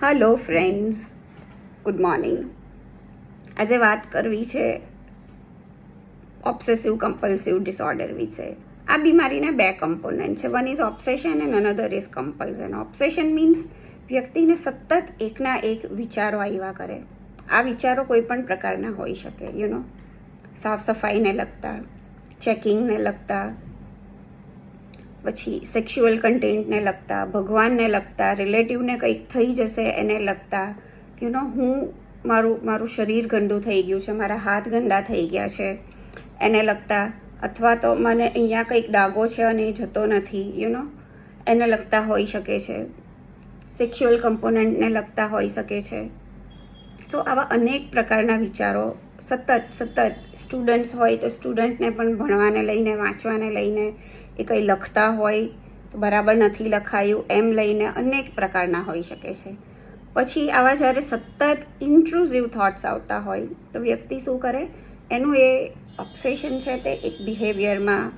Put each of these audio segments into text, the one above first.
Hello friends, good morning. આજે વાત કરવી છે ઓબ્સેસિવ કમ્પલ્સિવ ડિસઓર્ડર વિશે. આ બીમારીના બે કમ્પોનન્ટ છે. One is obsession and another is compulsion. Obsession means વ્યક્તિને સતત એકના એક વિચારો આવ્યા કરે. આ વિચારો કોઈ પણ પ્રકારના હોઈ શકે, સાફ સફાઈને લગતા, ચેકિંગને લગતા, પછી સેક્સ્યુઅલ કન્ટેન્ટને લગતા, ભગવાનને લગતા, રિલેટિવને કંઈક થઈ જશે એને લગતા, હું મારું શરીર ગંદુ થઈ ગયું છે, મારા હાથ ગંદા થઈ ગયા છે એને લગતા, અથવા તો મને અહીંયા કંઈક ડાઘો છે અને એ જતો નથી, એને લગતા હોઈ શકે છે. સેક્સ્યુઅલ કમ્પોનન્ટને લગતા હોઈ શકે છે. સો આવા અનેક પ્રકારના વિચારો સતત સ્ટુડન્ટ્સ હોય તો સ્ટુડન્ટને પણ ભણવાને લઈને, વાંચવાને લઈને, એ કંઈ લખતા હોય તો બરાબર નથી લખાયું એમ લઈને અનેક પ્રકારના હોઈ શકે છે. પછી આવા જ્યારે સતત ઇન્ટ્રુઝિવ થોટ્સ આવતા હોય તો વ્યક્તિ શું કરે, એનું એ ઓબ્સેશન છે તે એક બિહેવિયરમાં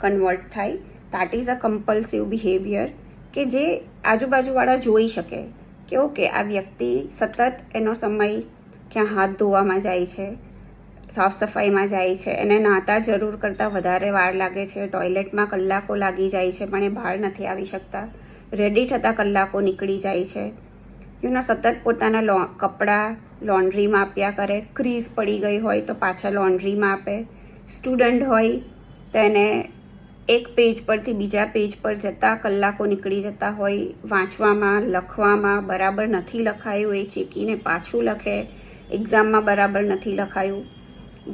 કન્વર્ટ થાય. That is a compulsive behaviour કે જે આજુબાજુવાળા જોઈ શકે કે ઓકે, આ વ્યક્તિ સતત એનો સમય ક્યાં હાથ ધોવામાં જાય છે, સાફ સફાઈમાં જાય છે, એને નાહતા જરૂર કરતાં વધારે વાર લાગે છે, ટોયલેટમાં કલાકો લાગી જાય છે પણ એ બહાર નથી આવી શકતા, રેડી થતાં કલાકો નીકળી જાય છે, સતત પોતાના કપડાં લોન્ડ્રીમાં આપ્યા કરે, ક્રીઝ પડી ગઈ હોય તો પાછા લોન્ડ્રીમાં આપે. સ્ટુડન્ટ હોય તો એને એક પેજ પરથી બીજા પેજ પર જતાં કલાકો નીકળી જતા હોય, વાંચવામાં, લખવામાં બરાબર નથી લખાયું એ ચેકીને પાછું લખે, એક્ઝામમાં બરાબર નથી લખાયું.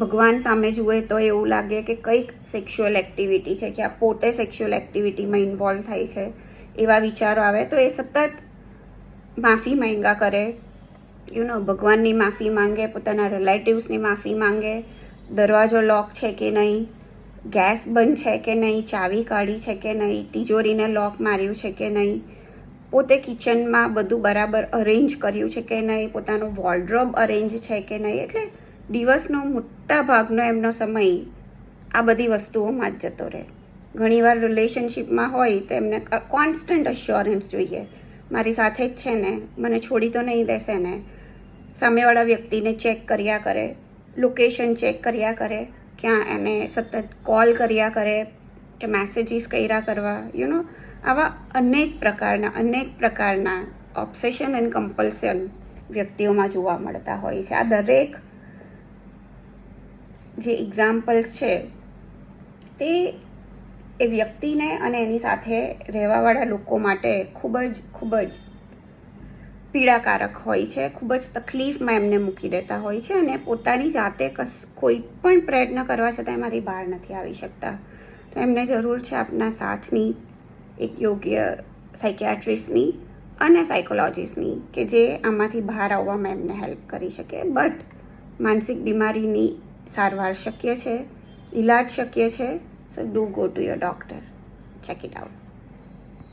ભગવાન સામે જુએ તો એવું લાગે કે કંઈક સેક્સ્યુઅલ એક્ટિવિટી છે, કે આ પોતે સેક્સ્યુઅલ એક્ટિવિટીમાં ઇન્વોલ્વ થાય છે, એવા વિચારો આવે તો એ સતત માફી માંગ્યા કરે, ભગવાનની માફી માંગે, પોતાના રિલેટિવ્સની માફી માંગે, દરવાજો લોક છે કે નહીં, ગેસ બંધ છે કે નહીં, ચાવી કાઢી છે કે નહીં, તિજોરીને લોક માર્યું છે કે નહીં, પોતે કિચનમાં બધું બરાબર અરેન્જ કર્યું છે કે નહીં, પોતાનો વોર્ડરોબ અરેન્જ છે કે નહીં. એટલે દિવસનો મોટા ભાગનો એમનો સમય આ બધી વસ્તુઓમાં જ જતો રહે. ઘણીવાર રિલેશનશિપમાં હોય તો એમને કોન્સ્ટન્ટ અશ્યોરન્સ જોઈએ, મારી સાથે જ છે ને, મને છોડી તો નહીં દેશે ને. સામેવાળા વ્યક્તિને ચેક કર્યા કરે, લોકેશન ચેક કર્યા કરે, ક્યાં એને સતત કોલ કર્યા કરે કે મેસેજીસ કર્યા કરવા, આવા અનેક પ્રકારના ઓબ્સેશન એન્ડ કમ્પલ્સન વ્યક્તિઓમાં જોવા મળતા હોય છે. આ દરેક જે એક્ઝામ્પલ્સ છે તે એ વ્યક્તિને અને એની સાથે રહેવાવાળા લોકો માટે ખૂબ જ પીડાકારક હોય છે, ખૂબ જ તકલીફમાં એમને મૂકી દેતા હોય છે અને પોતાની જાતે કોઈ પણ પ્રયત્ન કરવા છતાં એમાંથી બહાર નથી આવી શકતા. તો એમને જરૂર છે આપના સાથની, એક યોગ્ય સાયકિયાટ્રિસ્ટની અને સાયકોલોજીસ્ટની કે જે આમાંથી બહાર આવવામાં એમને હેલ્પ કરી શકે. બટ માનસિક બીમારીની સારવાર શક્ય છે, ઇલાજ શક્ય છે. સો do go to your doctor, check it out.